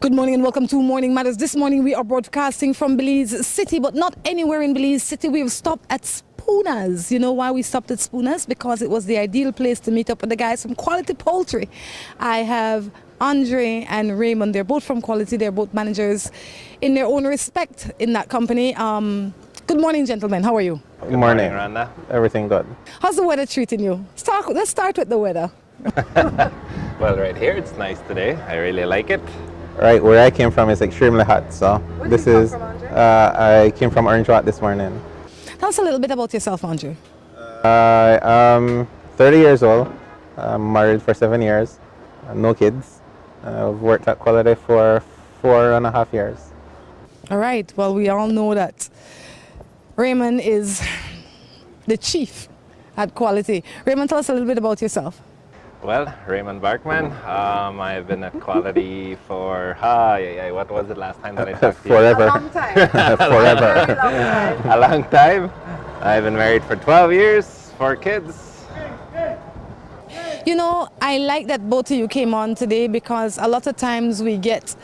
Good morning and welcome to Morning Matters. This morning we are broadcasting from Belize City, but not anywhere in Belize City. We've stopped at Spooners. You know why we stopped at Spooners? Because it was the ideal place to meet up with the guys from Quality Poultry. I have Andre and Raymond. They're both from Quality. They're both managers in their own respect in that company. Good morning, gentlemen. How are you? Good morning, Rhonda. Everything good. How's the weather treating you? Let's start with the weather. Well, right here it's nice today. I really like it. Right, where I came from is extremely hot, so Where this did you is, come from, Andre? I came from Orange Walk this morning. Tell us a little bit about yourself, Andre. I'm 30 years old, I'm married for 7 years, no kids. I've worked at Quality for 4.5 years. All right, well, we all know that Raymond is the chief at Quality. Raymond, tell us a little bit about yourself. Well, Raymond Barkman. I've been at Quality for, what was it last time that I talked to you? Forever. A long time. Forever. A long time. I've been married for 12 years, 4 kids. You know, I like that both of you came on today because a lot of times we get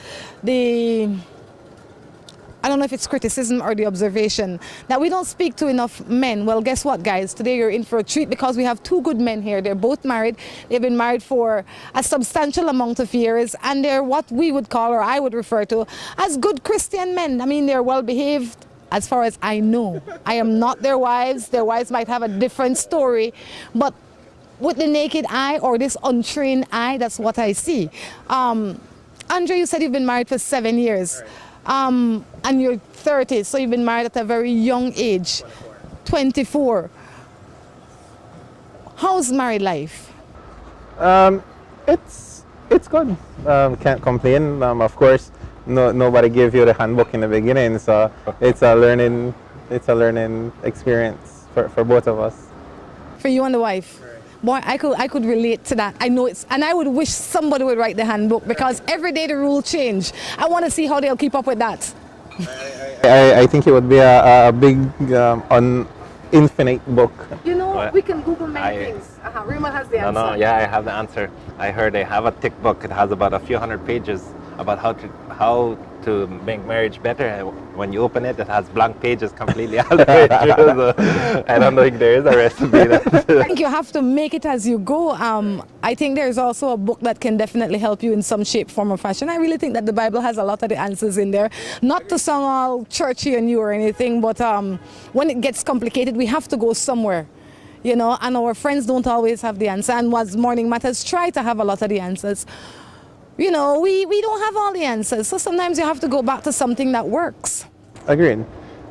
I don't know if it's criticism or the observation that we don't speak to enough men. Well, guess what, guys? Today you're in for a treat because we have 2 good men here. They're both married. They've been married for a substantial amount of years, and they're what we would call, or I would refer to, as good Christian men. I mean, they're well behaved as far as I know. I am not their wives. Their wives might have a different story, but with the naked eye or this untrained eye, that's what I see. Andre, you said you've been married for 7 years. And you're 30, so you've been married at a very young age. 24. How's married life? It's good. Can't complain. Of course, nobody gave you the handbook in the beginning, so it's a learning experience for both of us. For you and the wife? Boy, I could relate to that. I know it's, and I would wish somebody would write the handbook because every day the rules change. I want to see how they'll keep up with that. I think it would be a big, infinite book. You know, What? we can Google many things. Raymond has the answer. No, yeah, I have the answer. I heard they have a thick book. It has about a few hundred pages about how to make marriage better. When you open it, it has blank pages completely all the way through. So I don't think there is a recipe. I think you have to make it as you go. I think there's also a book that can definitely help you in some shape, form, or fashion. I really think that the Bible has a lot of the answers in there. Not to sound all churchy and new or anything, but when it gets complicated, we have to go somewhere. You know, and our friends don't always have the answer. And as Morning Matters try to have a lot of the answers, you know, we don't have all the answers. So sometimes you have to go back to something that works. Agreed.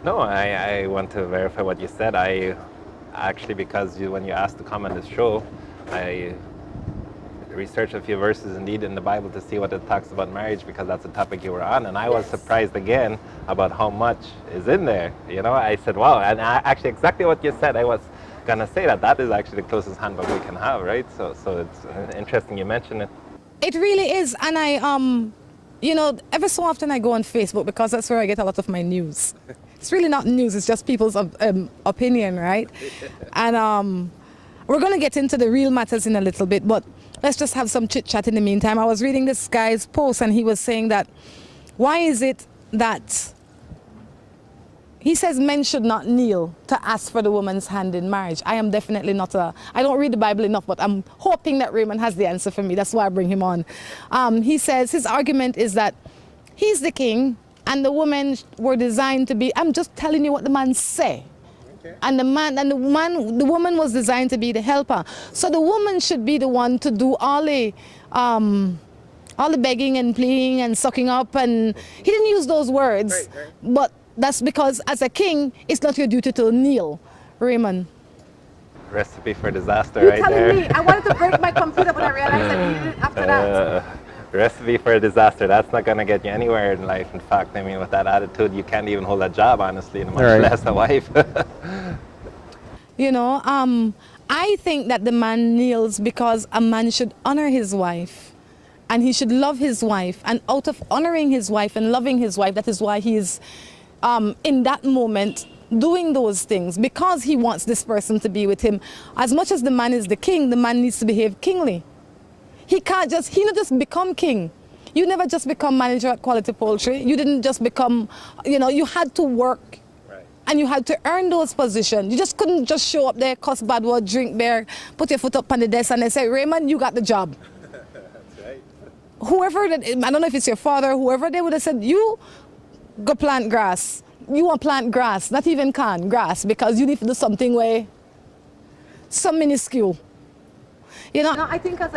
No, I want to verify what you said. I actually, because when you asked to come on this show, I researched a few verses indeed in the Bible to see what it talks about marriage, because that's the topic you were on, and I was surprised again about how much is in there. You know, I said, wow, and actually exactly what you said, I was gonna say that is actually the closest handbook we can have, right? So it's interesting you mentioned it. It really is, and I, you know, ever so often I go on Facebook because that's where I get a lot of my news. It's really not news, it's just people's opinion, right? And we're going to get into the real matters in a little bit, but let's just have some chit-chat in the meantime. I was reading this guy's post, and he was saying that, why is it that he says men should not kneel to ask for the woman's hand in marriage? I am definitely not I don't read the Bible enough, but I'm hoping that Raymond has the answer for me. That's why I bring him on. He says his argument is that he's the king and the women were designed to be, I'm just telling you what the man say. Okay. And the woman was designed to be the helper. So the woman should be the one to do all the begging and pleading and sucking up, and he didn't use those words, right. But that's because as a king, it's not your duty to kneel. Raymond. Recipe for disaster. You're right telling there. me. I wanted to break my computer, but I realized I needed it after that. Recipe for a disaster. That's not going to get you anywhere in life. In fact, I mean, with that attitude, you can't even hold a job, honestly, much less a wife. You know, I think that the man kneels because a man should honor his wife. And he should love his wife. And out of honoring his wife and loving his wife, that is why he is in that moment doing those things, because he wants this person to be with him. As much as the man is the king, the man needs to behave kingly. He not just become king. You never just become manager at Quality Poultry. You didn't just become, you had to work. Right. And you had to earn those positions. You just couldn't just show up there, cuss bad word, drink beer, put your foot up on the desk and they say, Raymond, you got the job. That's right. Whoever, I don't know if it's your father, whoever, they would have said, you go plant grass. You want plant grass, not even can, grass, because you need to do something where some minuscule. No, I think I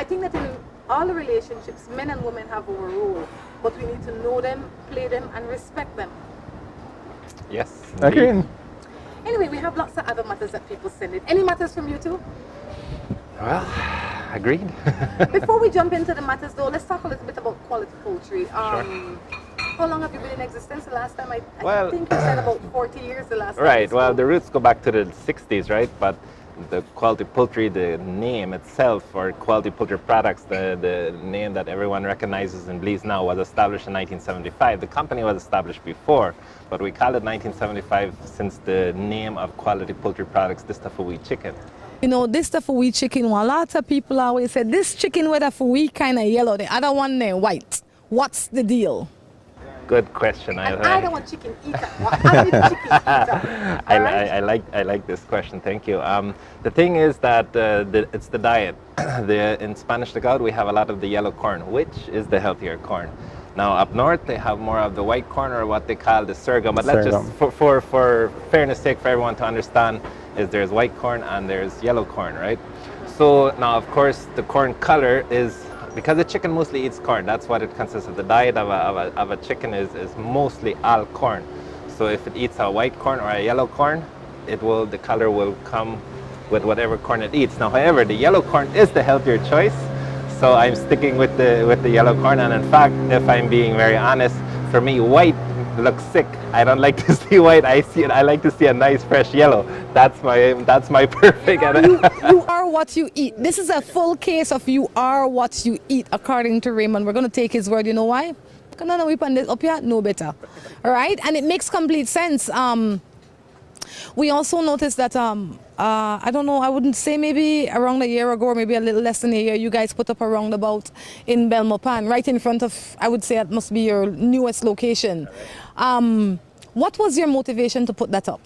think that in all the relationships, men and women have our role, but we need to know them, play them, and respect them. Yes. Agreed. Anyway, we have lots of other matters that people send in. Any matters from you too? Well, agreed. Before we jump into the matters though, let's talk a little bit about Quality Poultry. Sure. How long have you been in existence? The last time I Well, think you said about 40 years the last time. Right. Well, the roots go back to the 60s, right? But the Quality Poultry, the name itself, or Quality Poultry Products, the name that everyone recognizes and believes now, was established in 1975. The company was established before, but we call it 1975 since the name of Quality Poultry Products, this stuff for wheat chicken. This stuff for wheat chicken, well, a lot of people always say, this chicken whether for wheat kind of yellow, the other one they're white. What's the deal? Good question. I don't want chicken eater. I'm a chicken eater. I like this question. Thank you. The thing is that it's the diet. In Spanish Tagalog, we have a lot of the yellow corn, which is the healthier corn. Now up north, they have more of the white corn, or what they call the sorghum. But let's just, for fairness sake, for everyone to understand, is there's white corn and there's yellow corn, right? So now, of course, the corn color is, because the chicken mostly eats corn, that's what it consists of. The diet of a chicken is mostly all corn. So if it eats a white corn or a yellow corn, the color will come with whatever corn it eats. Now, however, the yellow corn is the healthier choice, so I'm sticking with the yellow corn. And in fact, if I'm being very honest, for me, white looks sick. I don't like to see white. I like to see a nice fresh yellow. That's my perfect. You are what you eat. This is a full case of you are what you eat, according to Raymond. We're going to take his word. You know why? Because none of we pan this up here know better. All right? And it makes complete sense. We also noticed that, I don't know, I wouldn't say maybe around a year ago, or maybe a little less than a year, you guys put up a roundabout in Belmopan, right in front of, I would say that must be your newest location. What was your motivation to put that up?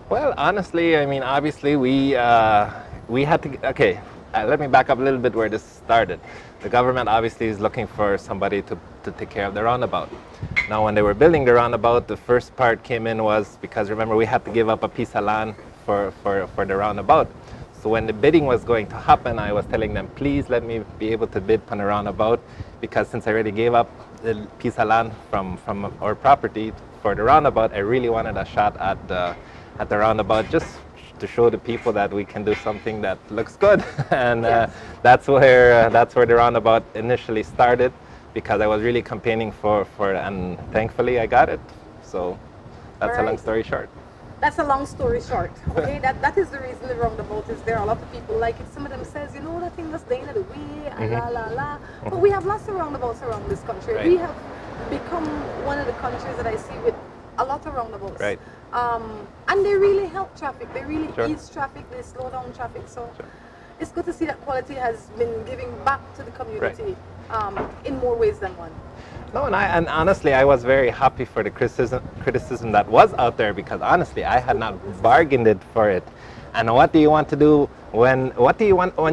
Well, honestly, I mean, obviously we had to, okay, let me back up a little bit where this started. The government obviously is looking for somebody to take care of the roundabout. Now, when they were building the roundabout, the first part came in was because, remember, we had to give up a piece of land for the roundabout. So when the bidding was going to happen, I was telling them, please let me be able to bid on the roundabout, because since I already gave up the piece of land from our property for the roundabout, I really wanted a shot at the roundabout, just to show the people that we can do something that looks good. And Yes. that's where the roundabout initially started, because I was really campaigning for it, and thankfully I got it. So that's a long story short. That's a long story short. Okay, that is the reason the roundabout is there. A lot of people like it. Some of them says, that thing that's the end of the way, and la la la. But we have lots of roundabouts around this country. Right. We have become one of the countries that I see with a lot of roundabouts. Right. And they really help traffic. They really Sure. ease traffic. They slow down traffic. So it's good to see that Quality has been giving back to the community in more ways than one. No, and honestly, I was very happy for the criticism that was out there, because honestly, I had not bargained it for it. And what do you want to do when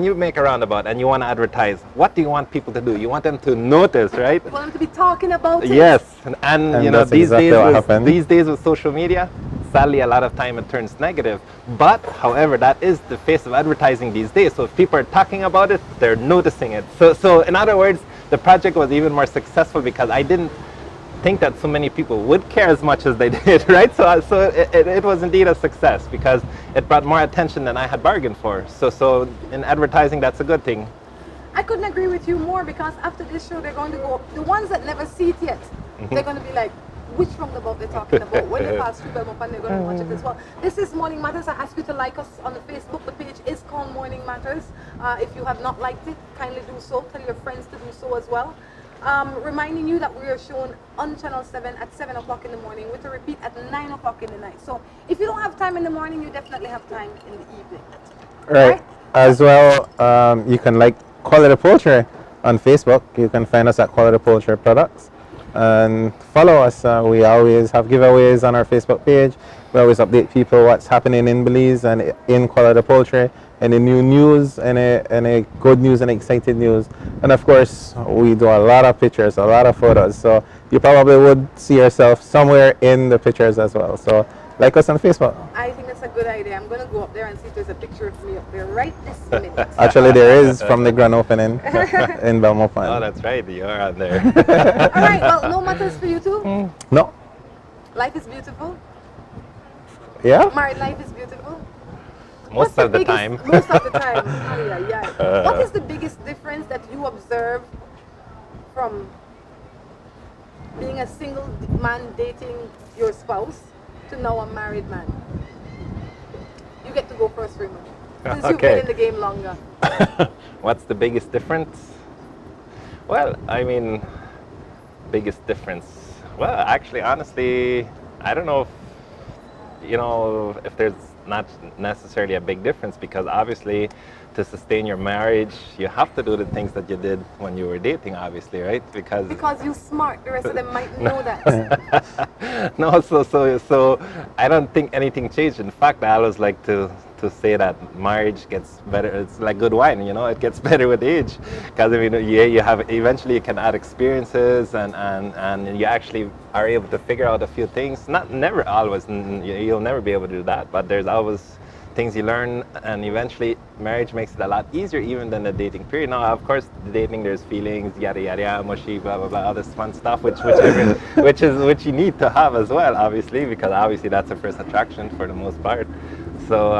you make a roundabout and you want to advertise? What do you want people to do? You want them to notice, right? You want them to be talking about it. Yes, and that's these days with social media, sadly, a lot of time it turns negative. But however, that is the face of advertising these days. So if people are talking about it, they're noticing it. So in other words, the project was even more successful because I didn't think that so many people would care as much as they did, right? So it was indeed a success because it brought more attention than I had bargained for. So in advertising, that's a good thing. I couldn't agree with you more, because after this show, they're going to go, the ones that never see it yet, they're going to be like, which roundabout they're talking about. When they pass through Belmopan, they're going to watch it as well. This is Morning Matters. I ask you to like us on the Facebook. The page is called Morning Matters. If you have not liked it, kindly do so. Tell your friends to do so as well. Reminding you that we are shown on Channel 7 at 7 o'clock in the morning, with a repeat at 9 o'clock in the night. So if you don't have time in the morning, you definitely have time in the evening. Right. As well, you can like Quality Poultry on Facebook. You can find us at Quality Poultry Products. And follow us. We always have giveaways on our Facebook page. We always update people what's happening in Belize and in Quality Poultry, any new news, any good news and exciting news. And of course, we do a lot of pictures, a lot of photos. So you probably would see yourself somewhere in the pictures as well. So like us on Facebook. I think that's a good idea. I'm going to go up there and see if there's a picture of me up there right this minute. Actually, there is from the grand opening in Belmont. Oh, that's right. You are on there. All right, well, no matters for you too? No. Life is beautiful? Yeah? Married life is beautiful? Most of the time. Most of the time. What is the biggest difference that you observe from being a single man dating your spouse to now a married man? You get to go first, Raymond, since you've been in the game longer. What's the biggest difference? Well, I mean, biggest difference. Well, actually, honestly, I don't know if there's not necessarily a big difference, because obviously to sustain your marriage, you have to do the things that you did when you were dating, obviously, right? Because you're smart, the rest of them might know that. No, so I don't think anything changed. In fact, I always like to say that marriage gets better. It's like good wine, it gets better with age. Because I mean, you have eventually you can add experiences, and you actually are able to figure out a few things. Never always, you'll never be able to do that, but there's always things you learn, and eventually marriage makes it a lot easier even than the dating period. Now, of course, the dating, there's feelings, yada yada yada, mushy, blah blah blah, all this fun stuff, which you need to have as well, obviously, because obviously that's the first attraction for the most part. So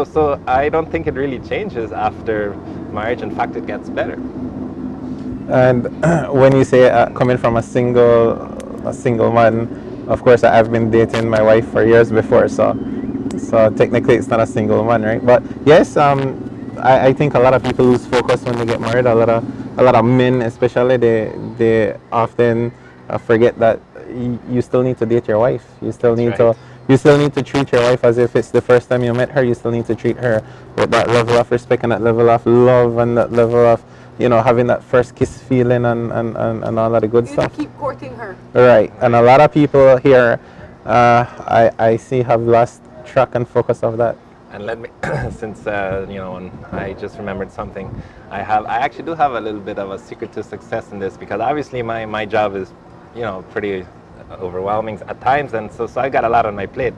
so I don't think it really changes after marriage. In fact, it gets better. And when you say coming from a single man, of course, I've been dating my wife for years before, so technically it's not a single man, right? But yes, I think a lot of people lose focus when they get married. A lot of men, especially, they often forget that you still need to date your wife. You still need to treat your wife as if it's the first time you met her. You still need to treat her with that level of respect and that level of love and that level of having that first kiss feeling and all that good stuff. You keep courting her. Right, and a lot of people here, I see, have lost track and focus of that. And let me, since I just remembered something, I actually do have a little bit of a secret to success in this, because obviously my job is, pretty overwhelming at times, and so I got a lot on my plate.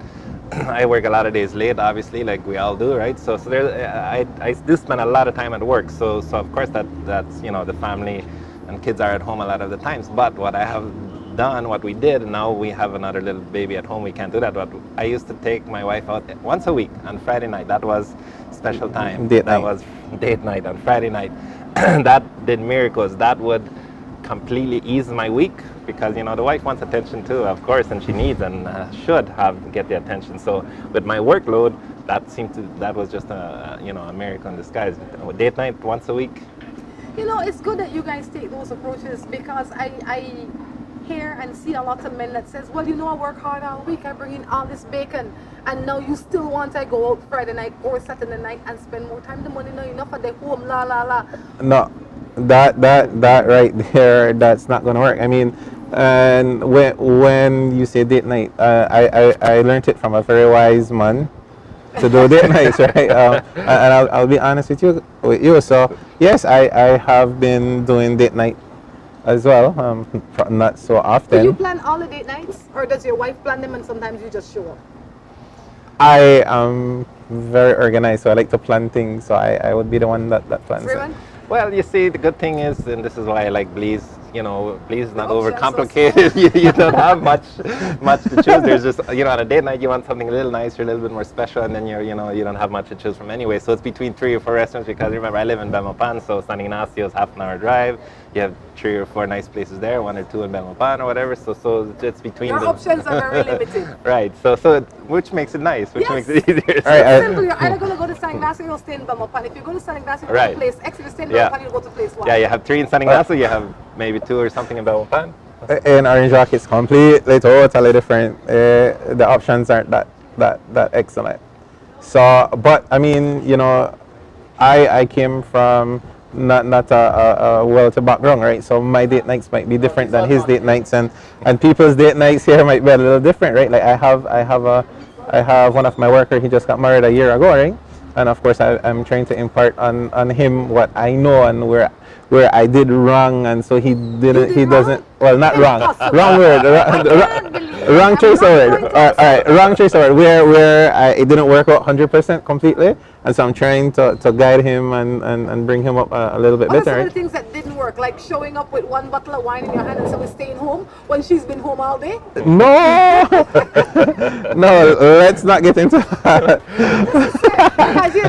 I work a lot of days late, obviously, like we all do, right? So I do spend a lot of time at work. So of course that's the family and kids are at home a lot of the times. But what I have done, what we did, and now we have another little baby at home, we can't do that. But I used to take my wife out once a week on Friday night. That was special time. That was date night on Friday night. That did miracles. That would completely ease my week, because the wife wants attention too, of course, and she needs and should get the attention. So with my workload, that was just a miracle in disguise. Date night once a week. It's good that you guys take those approaches, because I hear and see a lot of men that says, well, I work hard all week, I bring in all this bacon, and now you still want I go out Friday night or Saturday night and spend more time. The money not enough for the home, la la la. No, that right there, that's not gonna work. I mean, and when you say date night, I learned it from a very wise man to do date nights, right? And I'll be honest with you. So yes, I have been doing date night as well, not so often. Do you plan all the date nights, or does your wife plan them and sometimes you just show up? I am very organized, so I like to plan things. So I would be the one that plans it. Well, you see, the good thing is, and this is why I like Belize, Belize is not overcomplicated. You don't have much to choose. There's just, on a date night, you want something a little nicer, a little bit more special, and then you don't have much to choose from anyway. So it's between 3 or 4 restaurants, because remember, I live in Belmopan, so San Ignacio is half an hour drive. You have 3 or 4 nice places there, 1 or 2 in Belmopan or whatever. So it's between your options are very limited. Right. So which makes it nice, which makes it easier. Right. Simple. You're either going to go to San Ignacio or stay in Belmopan. If you go to San Ignacio, you go to place X. If you stay in Belmopan, you go to place Y. Yeah, you have 3 in San Ignacio. You have maybe 2 or something in Belmopan. In Orange Rock, it's completely, totally different. The options aren't that excellent. So, but I mean, I came from not a wealthy background, right? So my date nights might be different than his date nights, and people's date nights here might be a little different, right? Like I have one of my workers. He just got married a year ago, right? And of course, I'm trying to impart on him what I know and where I did wrong, and so he didn't. He doesn't. Well, not wrong. Wrong word. Wrong choice of word. All right, wrong choice of word. Where it didn't work out 100% completely, and so I'm trying to guide him and bring him up a little bit What are better. some of Right? the things that didn't work? Like showing up with one bottle of wine in your hand and so we're staying home when she's been home all day? No, no. Let's not get into that. Because you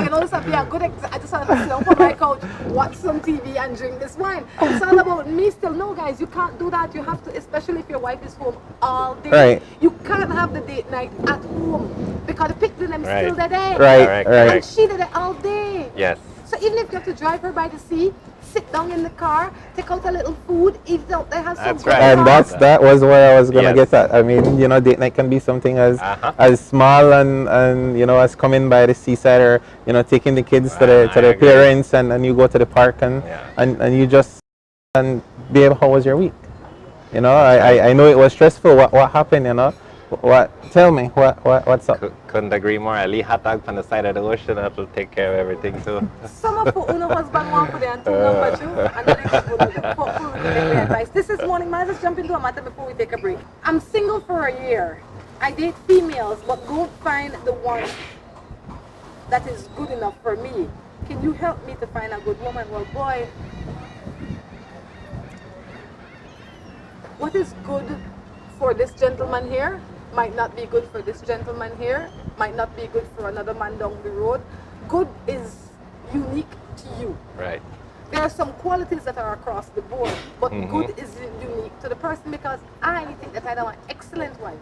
know, so be a good I just want to sit down on my couch, watch some TV and drink this wine. It's all about me still. No, guys, you can't do that. You have to, especially if your wife is home all day. Right. You can't have the date night at home because the picture them Right. still there. Right. And she did it all day. Yes. So even if you have to drive her by the sea, sit down in the car, take out a little food, eat it out there, have some That's good right. And talk. that was where I was gonna Yes. get at. I mean, you know, date night can be something as Uh-huh. small and you know, as coming by the seaside, or you know, taking the kids to I the agree. parents, and you go to the park and Yeah. and you just and be able, how was your week? You know, I know it was stressful. What happened? You know, what? Tell me what's up? Couldn't agree more. A hot dog on the side of the ocean, that'll take care of everything too. Some of the husband want for them, two number two, and then they advice. This is morning, man. Let's jump into a matter before we take a break. I'm single for a year. I date females, but go find the one that is good enough for me. Can you help me to find a good woman? Well, boy, what is good for this gentleman here might not be good for this gentleman here, might not be good for another man down the road. Good is unique to you. Right. There are some qualities that are across the board, but good is unique to the person, because I think that I am an excellent wife.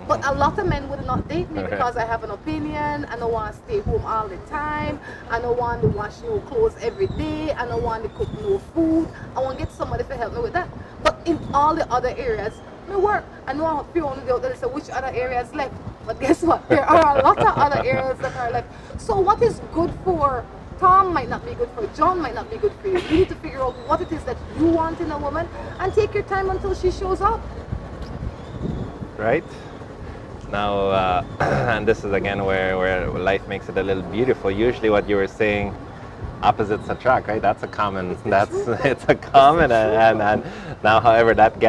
But a lot of men would not date me because I have an opinion. I don't want to stay home all the time. I don't want to wash no clothes every day. I don't want to cook no food. I want to get somebody to help me with that. But in all the other areas, my work. I know how few only out there say which other areas left. But guess what? There are a lot of other areas that are left. So what is good for Tom might not be good for John, might not be good for you. You need to figure out what it is that you want in a woman and take your time until she shows up. Right. Now, and this is again where life makes it a little beautiful. Usually, what you were saying, opposites attract, right? That's a common. It's a common, and now, however, that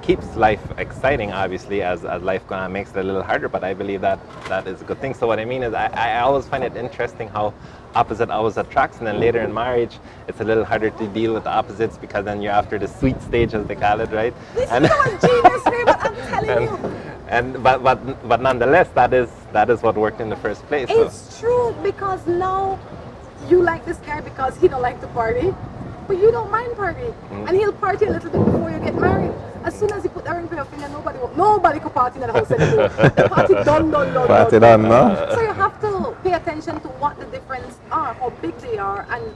keeps life exciting. Obviously, as life makes it a little harder, but I believe that is a good thing. So what I mean is, I always find it interesting how opposite always attracts, and then later in marriage, it's a little harder to deal with the opposites, because then you're after the sweet stage, as they call it, right? This is what genius, Raymond, I'm telling you. But nonetheless, that is what worked in the first place. So. It's true, because now you like this guy because he don't like to party, but you don't mind party, and he'll party a little bit before you get married. As soon as you put that ring for your finger, nobody could party in the house anymore. The party done. Party done, no? So you have to pay attention to what the difference are, how big they are, and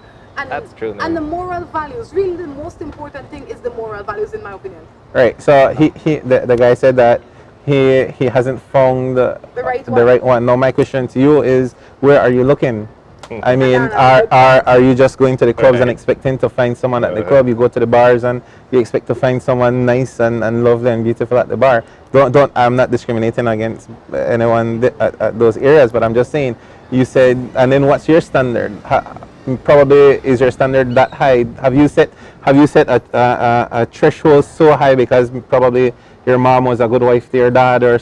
That's true, and the moral values. Really, the most important thing is the moral values, in my opinion. Right. So the guy said that he hasn't found the right one. Now my question to you is, where are you looking? I mean, are you just going to the clubs and expecting to find someone at the club? You go to the bars and you expect to find someone nice and lovely and beautiful at the bar. Don't. I'm not discriminating against anyone at those areas, but I'm just saying. You said, and then what's your standard? Probably is your standard that high? Have you set a threshold so high because probably your mom was a good wife to your dad, or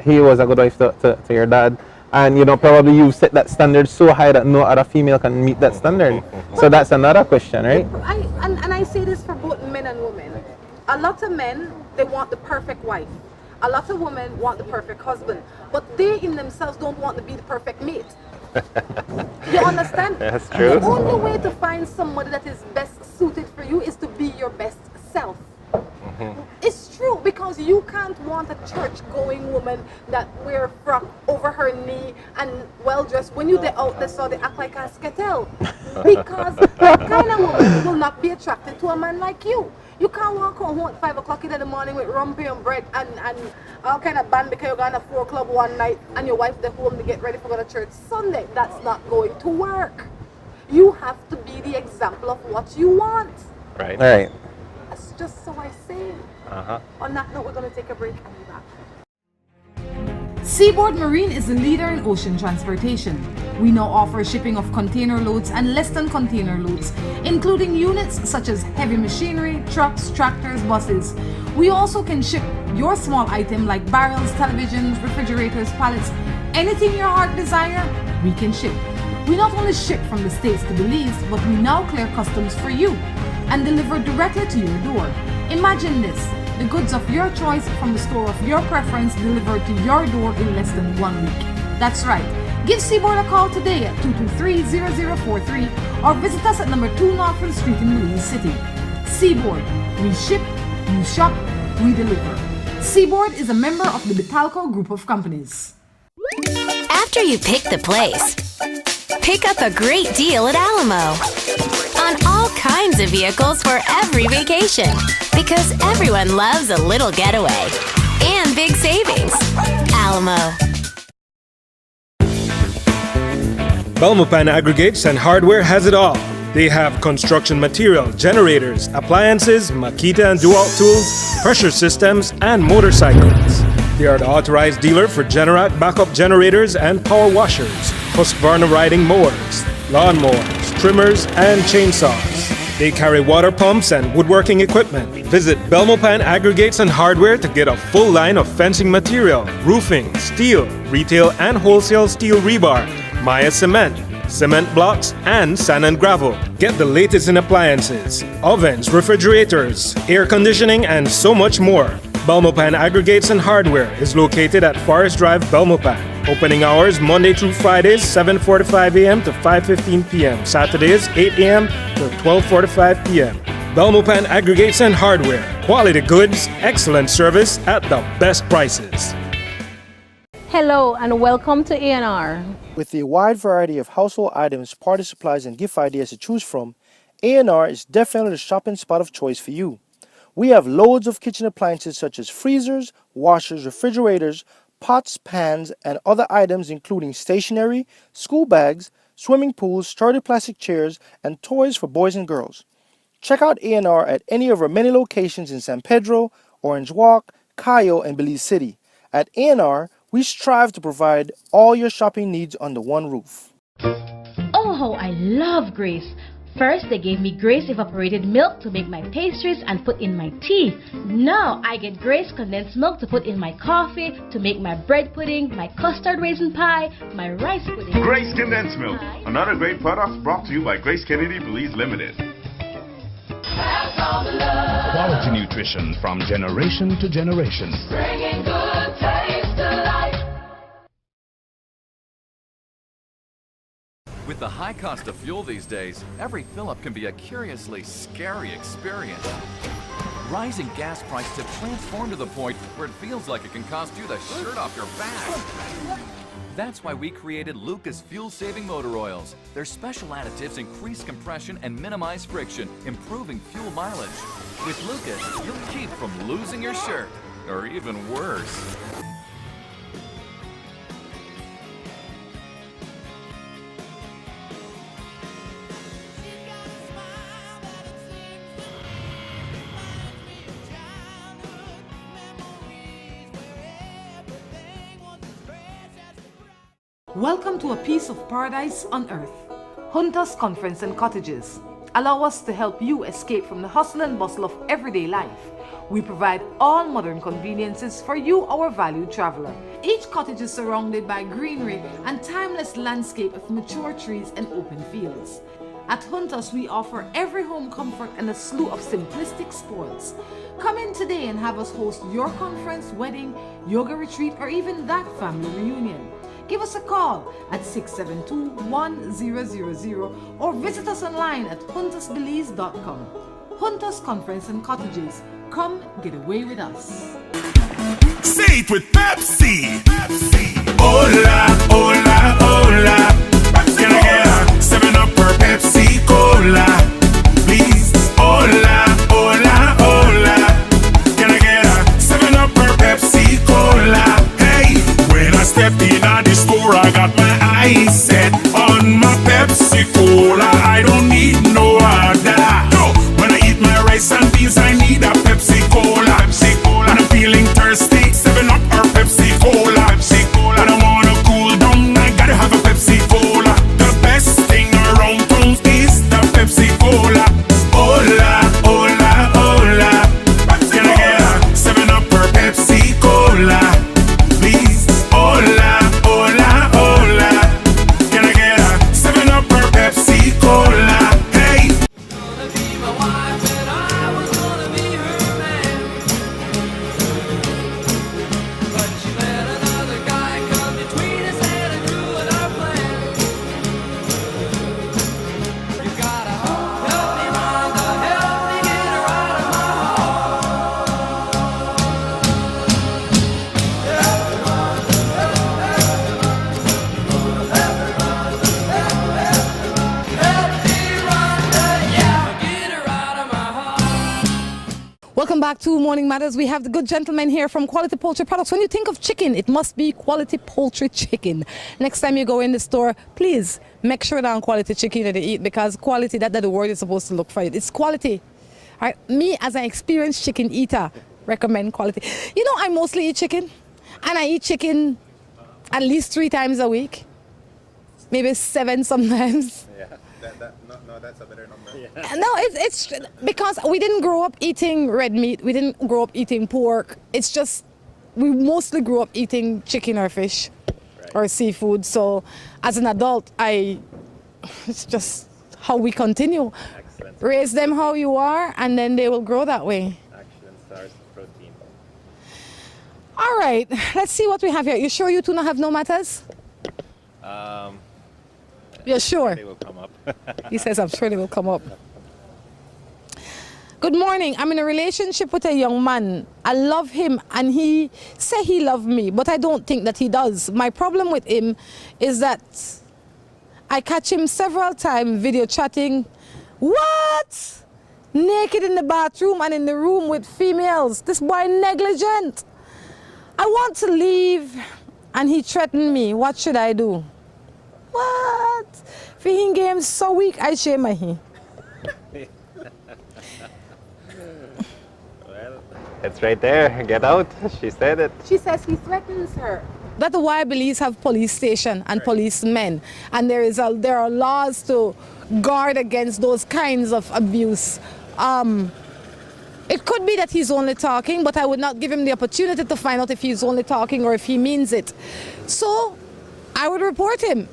he was a good wife to your dad? And you know, probably you've set that standard so high that no other female can meet that standard. So that's another question, right? And I say this for both men and women. A lot of men, they want the perfect wife. A lot of women want the perfect husband. But they in themselves don't want to be the perfect mate. You understand? That's true. The only way to find somebody that is best suited for you is to be your best self. It's true, because you can't want a church-going woman that wear a frock over her knee and well-dressed. When you get out there, so they act like a sketel. Because that kind of woman will not be attracted to a man like you. You can't walk home at 5 o'clock in the morning with rumpy and bread and all kind of band because you're going to 4 club one night and your wife at home to get ready for go to church Sunday. That's not going to work. You have to be the example of what you want. Right. All right. That's just so I say. Uh-huh. On that note, we're going to take a break and be back. Seaboard Marine is the leader in ocean transportation. We now offer shipping of container loads and less than container loads, including units such as heavy machinery, trucks, tractors, buses. We also can ship your small item like barrels, televisions, refrigerators, pallets, anything your heart desire, we can ship. We not only ship from the States to Belize, but we now clear customs for you and deliver directly to your door. Imagine this. The goods of your choice from the store of your preference delivered to your door in less than 1 week. That's right. Give Seaboard a call today at 223-0043 or visit us at number 2 Northfield Street in Belize City. Seaboard. We ship, you shop, we deliver. Seaboard is a member of the Betalco Group of Companies. After you pick the place, pick up a great deal at Alamo on all kinds of vehicles for every vacation, because everyone loves a little getaway and big savings. Alamo. Belmopan Aggregates and Hardware has it all. They have construction material, generators, appliances, Makita and Dualt tools, pressure systems, and motorcycles. They are the authorized dealer for Generac backup generators and power washers, Husqvarna riding mowers, lawnmowers, trimmers, and chainsaws. They carry water pumps and woodworking equipment. Visit Belmopan Aggregates and Hardware to get a full line of fencing material, roofing, steel, retail and wholesale steel rebar, Maya cement, cement blocks, and sand and gravel. Get the latest in appliances, ovens, refrigerators, air conditioning, and so much more. Belmopan Aggregates and Hardware is located at Forest Drive, Belmopan. Opening hours Monday through Fridays, 7:45 a.m. to 5:15 p.m. Saturdays, 8 a.m. to 12:45 p.m. Belmopan Aggregates and Hardware. Quality goods, excellent service at the best prices. Hello and welcome to A&R. With a wide variety of household items, party supplies, and gift ideas to choose from, A&R is definitely the shopping spot of choice for you. We have loads of kitchen appliances such as freezers, washers, refrigerators, pots, pans, and other items including stationery, school bags, swimming pools, sturdy plastic chairs, and toys for boys and girls. Check out A&R at any of our many locations in San Pedro, Orange Walk, Cayo, and Belize City. At A&R, we strive to provide all your shopping needs under one roof. Oh, how I love Grace. First, they gave me Grace evaporated milk to make my pastries and put in my tea. Now, I get Grace condensed milk to put in my coffee, to make my bread pudding, my custard raisin pie, my rice pudding. Grace Condensed Milk, another great product brought to you by Grace Kennedy Belize Limited. Quality nutrition from generation to generation. Bringing good taste to life. With the high cost of fuel these days, every fill-up can be a curiously scary experience. Rising gas prices have transformed to the point where it feels like it can cost you the shirt off your back. That's why we created Lucas fuel-saving motor oils. Their special additives increase compression and minimize friction, improving fuel mileage. With Lucas, you'll keep from losing your shirt, or even worse. Welcome to a piece of paradise on earth. Hunters Conference and Cottages. Allow us to help you escape from the hustle and bustle of everyday life. We provide all modern conveniences for you, our valued traveler. Each cottage is surrounded by greenery and timeless landscape of mature trees and open fields. At Hunters, we offer every home comfort and a slew of simplistic spoils. Come in today and have us host your conference, wedding, yoga retreat, or even that family reunion. Give us a call at 672-1000 or visit us online at huntersbelize.com. Hunters Conference and Cottages. Come get away with us. Say it with Pepsi. Pepsi. Hola, hola, hola. Can I get a 7-Up or Pepsi Cola? Please. Hola, hola, hola. Can I get a 7-Up or Pepsi Cola? Hey, when I stepped in at the store, I got my eyes set on my Pepsi Cola. Welcome back to Morning Matters. We have the good gentleman here from Quality Poultry Products. When you think of chicken, it must be Quality Poultry Chicken. Next time you go in the store, please make sure that on quality chicken that you eat, because quality, that's the word is supposed to look for it. It's quality. All right? Me, as an experienced chicken eater, recommend quality. You know, I mostly eat chicken, and I eat chicken at least 3 times a week, maybe 7 sometimes. Yeah, no, that's a better number. Yeah. No, it's because we didn't grow up eating red meat. We didn't grow up eating pork. It's just we mostly grew up eating chicken or fish or seafood. So as an adult, it's just how we continue. Excellent. Raise them how you are, and then they will grow that way. Excellent source of protein. All right, let's see what we have here. You sure you two not have no matters? You're sure? They will come up. He says, I'm sure they will come up. Good morning. I'm in a relationship with a young man. I love him, and he say he loves me, but I don't think that he does. My problem with him is that I catch him several times video chatting. What? Naked in the bathroom and in the room with females. This boy negligent. I want to leave, and he threatened me. What should I do? What? Fihing games so weak, I share my he. Well, it's right there. Get out. She said it. She says he threatens her. That's why I believe have police station and policemen, and there are laws to guard against those kinds of abuse. It could be that he's only talking, but I would not give him the opportunity to find out if he's only talking or if he means it. So I would report him.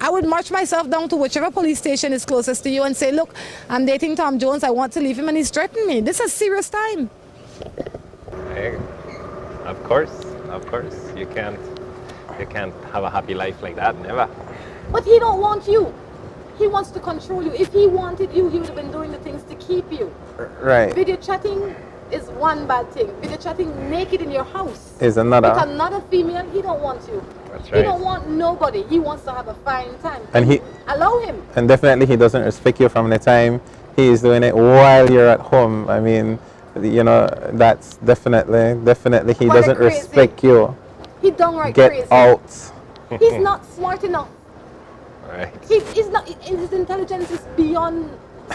I would march myself down to whichever police station is closest to you and say, look, I'm dating Tom Jones, I want to leave him, and he's threatening me. This is serious time. Of course. You can't have a happy life like that, never. But he don't want you. He wants to control you. If he wanted you, he would have been doing the things to keep you. Right. Video chatting is one bad thing. Video chatting naked in your house is another. With another female, he don't want you. That's right. He don't want nobody. He wants to have a fine time. And he allow him. And definitely he doesn't respect you from the time he is doing it while you're at home. I mean, you know, that's definitely he doesn't respect you. He downright Get crazy. out. He's not smart enough. Right. He's not. His intelligence is beyond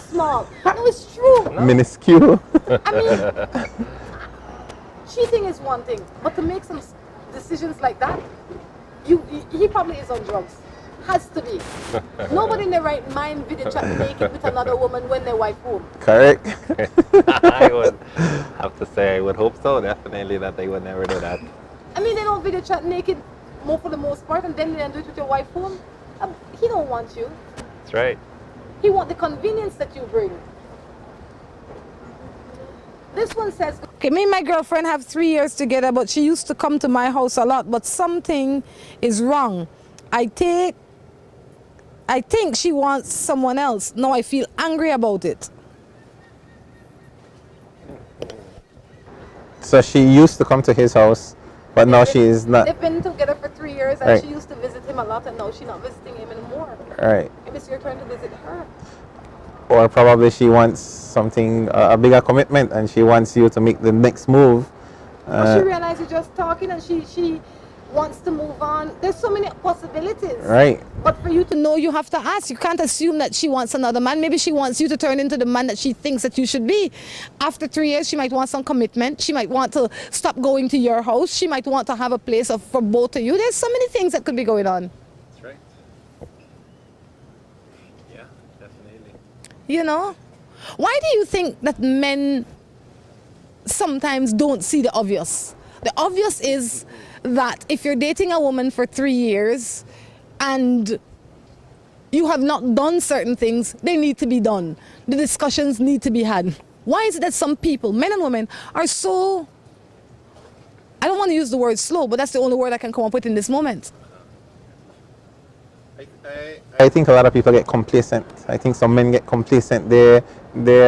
small. No, it's true. No. Minuscule. I mean, cheating is one thing, but to make some decisions like that, he probably is on drugs. Has to be. Nobody in their right mind video chat naked with another woman when their wife home. Correct. I would have to say I would hope so, definitely, that they would never do that. I mean, they don't video chat naked for the most part, and then they do it with your wife home. He don't want you. That's right. He want the convenience that you bring. This one says, okay, me and my girlfriend have 3 years together, but she used to come to my house a lot, but something is wrong. I think she wants someone else. Now I feel angry about it. So she used to come to his house, but now she is not. They've been together for 3 years, and right. she used to visit him a lot, and now she's not visiting him anymore. Right. Maybe it's your turn to visit her. Or probably she wants something, a bigger commitment, and she wants you to make the next move. She realizes you're just talking, and she wants to move on. There's so many possibilities. Right. But for you to know, you have to ask. You can't assume that she wants another man. Maybe she wants you to turn into the man that she thinks that you should be. After 3 years, she might want some commitment. She might want to stop going to your house. She might want to have a place for both of you. There's so many things that could be going on. That's right. Yeah, definitely. You know? Why do you think that men sometimes don't see the obvious? The obvious is that if you're dating a woman for 3 years and you have not done certain things, they need to be done. The discussions need to be had. Why is it that some people, men and women, are so, I don't want to use the word slow, but that's the only word I can come up with in this moment. I think a lot of people get complacent. I think some men get complacent. They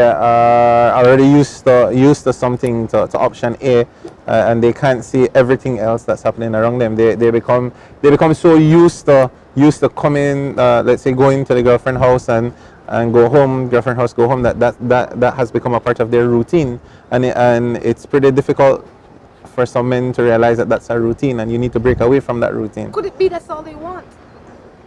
are already used to something, to option A, and they can't see everything else that's happening around them. They become so used to used to come in, let's say, going to the girlfriend house and go home, girlfriend house, go home. That has become a part of their routine, and it's pretty difficult for some men to realize that that's a routine, and you need to break away from that routine. Could it be that's all they want?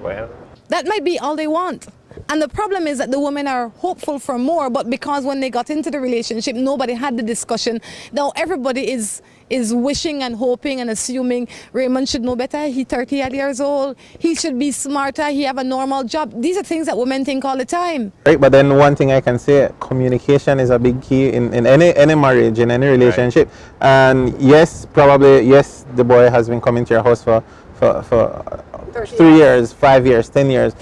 Well, That might be all they want. And the problem is that the women are hopeful for more, but because when they got into the relationship, nobody had the discussion. Now everybody is wishing and hoping and assuming Raymond should know better. He's 30 years old. He should be smarter. He have a normal job. These are things that women think all the time. Right, but then one thing I can say, communication is a big key in any marriage, in any relationship. Right. And yes, the boy has been coming to your house for 3 years, 5 years, 10 years.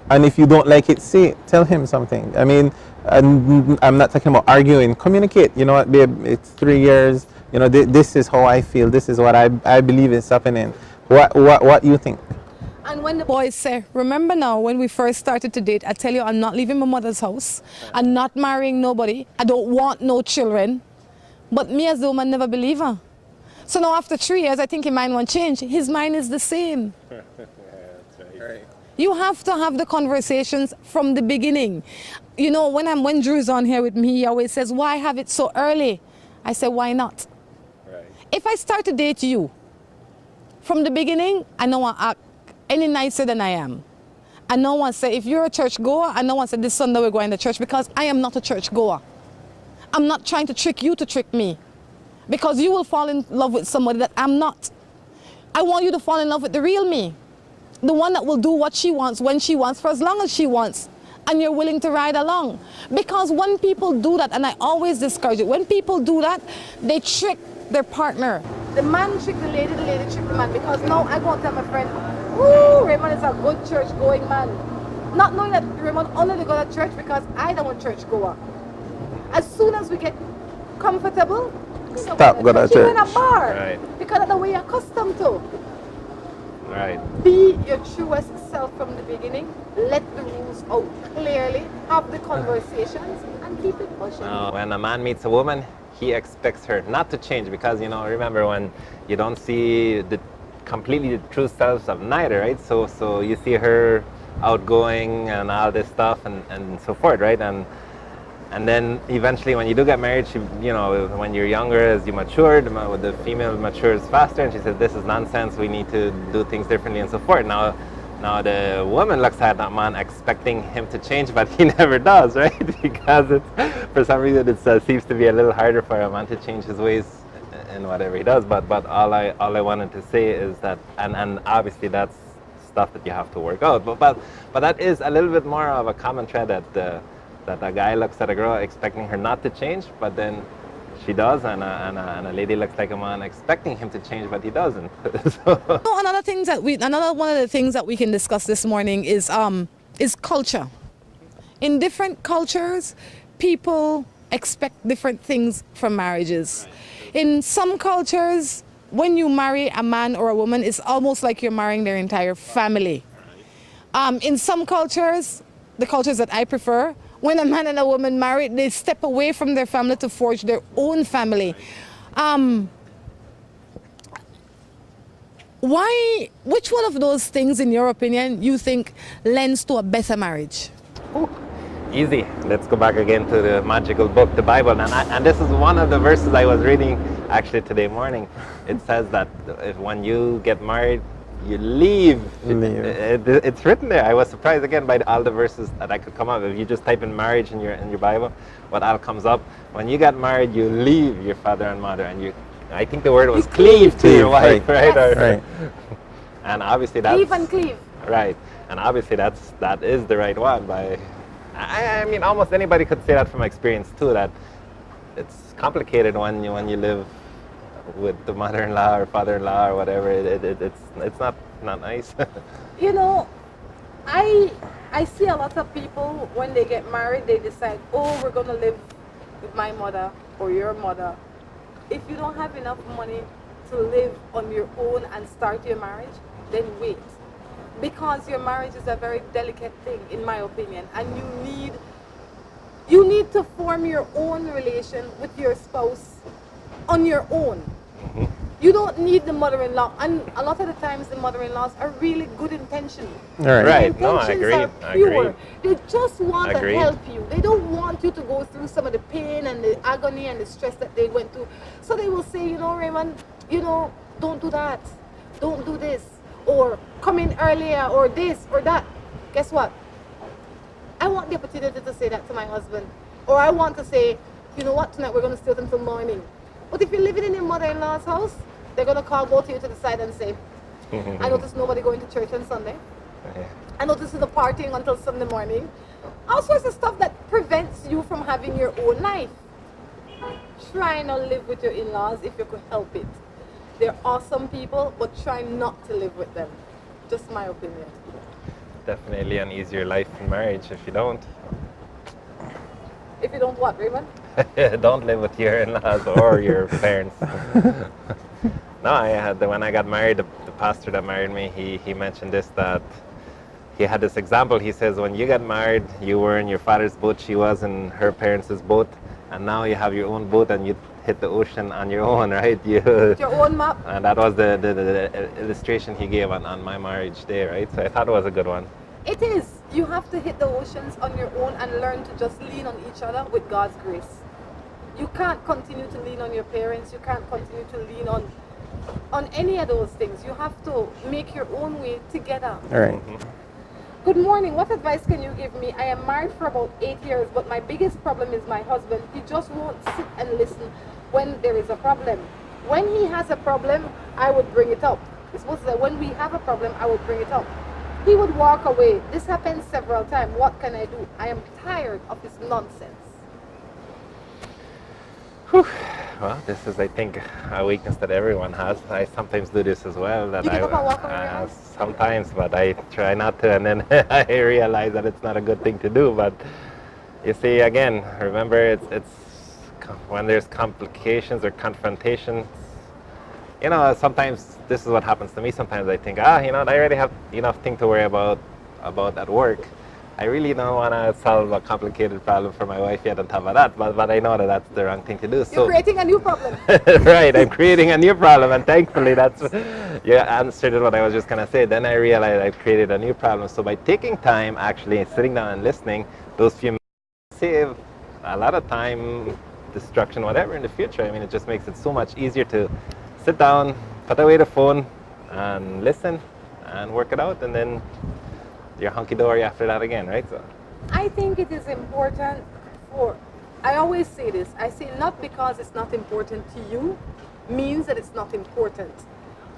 And if you don't like it, tell him something. I mean, I'm not talking about arguing. Communicate. You know what, babe, it's 3 years. You know, this is how I feel. This is what I believe is happening. What you think? And when the boys say, remember now, when we first started to date, I tell you, I'm not leaving my mother's house. I'm not marrying nobody. I don't want no children. But me as the woman never believe her. So now after 3 years, I think his mind won't change. His mind is the same. Yeah, that's right. You have to have the conversations from the beginning. You know, when Drew's on here with me, he always says, why have it so early? I say, why not? Right. If I start to date you, from the beginning, I don't want to act any nicer than I am. I don't want to say, if you're a church goer, I don't want to say, this Sunday we're going to church, because I am not a church goer. I'm not trying to trick you to trick me, because you will fall in love with somebody that I'm not. I want you to fall in love with the real me. The one that will do what she wants, when she wants, for as long as she wants. And you're willing to ride along. Because when people do that, and I always discourage it, when people do that, they trick their partner. The man tricked the lady tricked the man. Because now I go and tell my friend, ooh, Raymond is a good church-going man. Not knowing that Raymond only go to church because I don't want church goer. As soon as we get comfortable, stop going to church. You're in a bar. Right. Because that's the way you're accustomed to. Right. Be your truest self from the beginning. Let the rules out clearly. Have the conversations and keep it pushing. When a man meets a woman, he expects her not to change, because, you know, remember, when you don't see completely the true selves of neither, right? So you see her outgoing and all this stuff and so forth, right? And then eventually when you do get married, you know, when you're younger, as you mature, the female matures faster, and she says, this is nonsense, we need to do things differently and so forth. Now the woman looks at that man expecting him to change, but he never does, right? Because for some reason it seems to be a little harder for a man to change his ways in whatever he does. But all I wanted to say is that, and obviously that's stuff that you have to work out. But that is a little bit more of a common thread, that a guy looks at a girl expecting her not to change, but then she does, and a lady looks like a man expecting him to change, but he doesn't. Another one of the things that we can discuss this morning is culture. In different cultures, people expect different things from marriages. In some cultures, when you marry a man or a woman, it's almost like you're marrying their entire family. In some cultures, the cultures that I prefer, when a man and a woman marry, they step away from their family to forge their own family. Which one of those things, in your opinion, you think lends to a better marriage? Easy. Let's go back again to the magical book, the Bible. And this is one of the verses I was reading actually today morning. It says that when you get married, you leave. It's written there. I was surprised again by all the verses that I could come up. If you just type in marriage in your Bible, what all comes up? When you get married, you leave your father and mother, and I think the word was cleave to your wife, right? Yes. Right. And obviously that's Leave and cleave. Right. And obviously that is the right one. I mean, almost anybody could say that from experience too. That it's complicated when you live with the mother-in-law or father-in-law or whatever. It's not nice. You know, I see a lot of people, when they get married, they decide, oh, we're going to live with my mother or your mother. If you don't have enough money to live on your own and start your marriage, then wait. Because your marriage is a very delicate thing, in my opinion, and you need to form your own relation with your spouse on your own. You don't need the mother-in-law, and a lot of the times the mother-in-laws are really good intention. Right. No, I Intentions agree. are I pure. agree. They just want to Agreed. help you. They don't want you to go through some of the pain and the agony and the stress that they went through. So they will say, you know, Raymond, you know, don't do that. Don't do this. Or come in earlier, or this or that. Guess what? I want the opportunity to say that to my husband. Or I want to say, you know what, tonight we're going to stay until morning. But if you're living in your mother-in-law's house, they're going to call both of you to the side and say, I noticed nobody going to church on Sunday. I noticed the partying until Sunday morning. All sorts of stuff that prevents you from having your own life. Try not live with your in-laws if you could help it. They're awesome people, but try not to live with them. Just my opinion. Definitely an easier life in marriage if you don't. If you don't what, Raymond? Don't live with your in-laws or your parents. No, when I got married, the pastor that married me, he mentioned this, that he had this example. He says, when you got married, you were in your father's boat, she was in her parents' boat, and now you have your own boat and you hit the ocean on your own, right? With your own map. And that was the illustration he gave on my marriage day, right? So I thought it was a good one. It is. You have to hit the oceans on your own and learn to just lean on each other with God's grace. You can't continue to lean on your parents. You can't continue to lean on any of those things. You have to make your own way together. All right. Good morning. What advice can you give me? I am married for about 8 years, but my biggest problem is my husband. He just won't sit and listen when there is a problem. When he has a problem, I would bring it up. It's supposed to say, when we have a problem, I would bring it up. He would walk away. This happened several times. What can I do? I am tired of his nonsense. Whew. Well, this is, I think, a weakness that everyone has. I sometimes do this as well. That You get up and walk away? Sometimes, but I try not to, and then I realize that it's not a good thing to do. But you see, again, remember, it's when there's complications or confrontations. You know, sometimes this is what happens to me. Sometimes I think, you know, I already have enough thing to worry about at work. I really don't want to solve a complicated problem for my wife yet on top of that, but I know that that's the wrong thing to do. You're creating a new problem. Right, I'm creating a new problem, and thankfully that's, you answered what I was just going to say. Then I realized I created a new problem. So by taking time, actually sitting down and listening, those few minutes save a lot of time, destruction, whatever in the future. I mean, it just makes it so much easier to sit down, put away the phone, and listen, and work it out, and then you're hunky-dory after that again, right? So I think it is important I always say this, I say not because it's not important to you means that it's not important.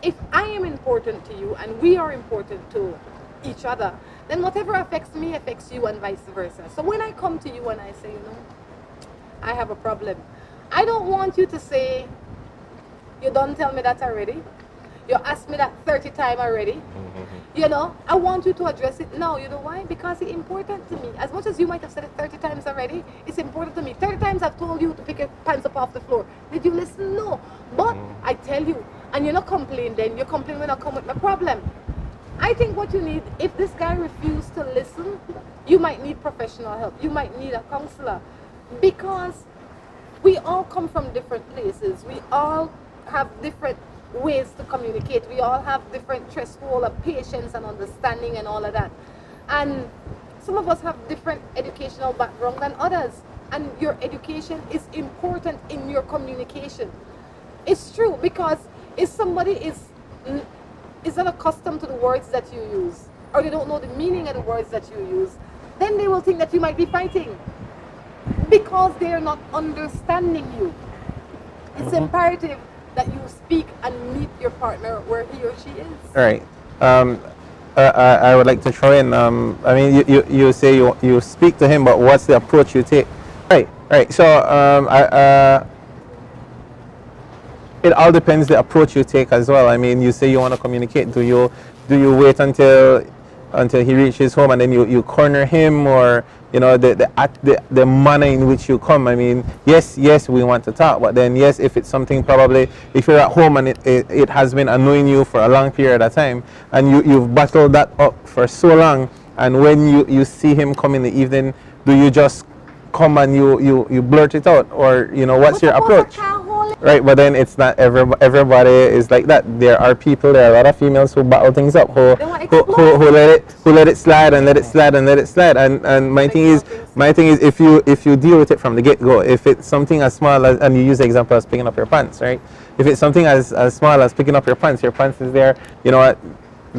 If I am important to you and we are important to each other, then whatever affects me affects you and vice versa. So when I come to you and I say, you know, I have a problem, I don't want you to say, you don't tell me that already. You asked me that 30 times already. You know, I want you to address it now. You know why? Because it's important to me. As much as you might have said it 30 times already, it's important to me. 30 times I've told you to pick your pants up off the floor. Did you listen? No. But I tell you, and you're not complaining then. You complain when I come with my problem. I think what you need, if this guy refuses to listen, you might need professional help. You might need a counselor. Because we all come from different places. We all have different ways to communicate. We all have different threshold of patience and understanding and all of that. And some of us have different educational background than others. And your education is important in your communication. It's true, because if somebody is not accustomed to the words that you use, or they don't know the meaning of the words that you use, then they will think that you might be fighting because they are not understanding you. It's imperative that you speak and meet your partner where he or she is. All right. I would like to throw in. I mean, you say you speak to him, but what's the approach you take? Right. So it all depends the approach you take as well. I mean, you say you want to communicate. Do you wait until he reaches home and then you corner him, or you know the manner in which you come? I mean, yes, we want to talk, but then yes, if it's something, probably if you're at home and it has been annoying you for a long period of time, and you've battled that up for so long, and when you see him come in the evening, do you just come and you blurt it out, or you know, what's your approach? I can't hold Right, but then it's not everybody is like that. There are a lot of females who bottle things up, who let it slide and let it slide and let it slide. And my thing is if you deal with it from the get go, if it's something as small as, and you use the example as picking up your pants, right? If it's something as small as picking up your pants is there. You know what,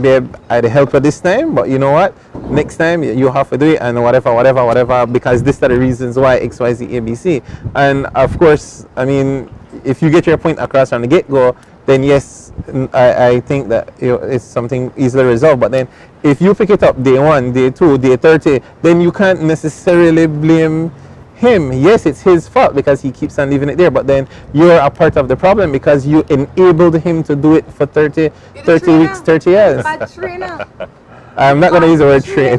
babe, I'd help you this time, but you know what, next time you have to do it, and whatever, because these are the reasons why X, Y, Z, A, B, C. And of course, I mean, if you get your point across from the get-go, then yes, I think that it's something easily resolved. But then if you pick it up day 1, day 2, day 30, then you can't necessarily blame him. Yes, it's his fault because he keeps on leaving it there, but then you're a part of the problem because you enabled him to do it for 30 weeks, 30 years. Bad trainer. I'm not going to use the word train.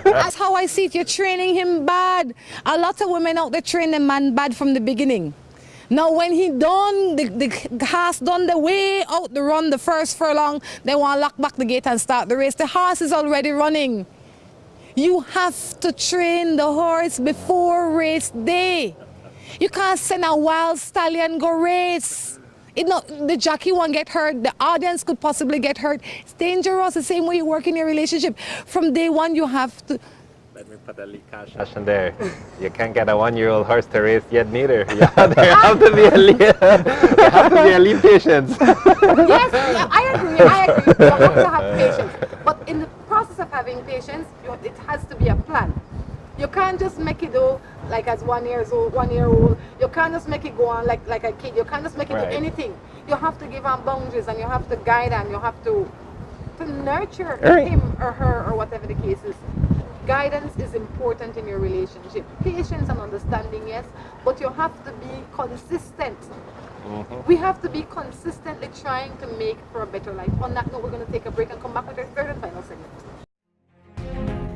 That's how I see it. You're training him bad. A lot of women out there train the man bad from the beginning. Now when he done, the horse done the way out the run, the first furlong, they want to lock back the gate and start the race. The horse is already running. You have to train the horse before race day. You can't send a wild stallion go race. The jockey won't get hurt. The audience could possibly get hurt. It's dangerous. The same way you work in your relationship. From day one, you have to. Let me put a lead caution there. You can't get a 1-year-old horse to race yet neither. You have to be a lead patience. Yes, yeah, I agree. You have to have patience. But in the process of having patience, it has to be a plan. You can't just make it go like as 1 year old. You can't just make it go on like a kid. You can't just make it do anything. You have to give them boundaries and you have to guide them. You have to nurture him or her or whatever the case is. Guidance is important in your relationship. Patience and understanding, yes, but you have to be consistent. We have to be consistently trying to make for a better life. On that note, we're going to take a break and come back with our third and final segment.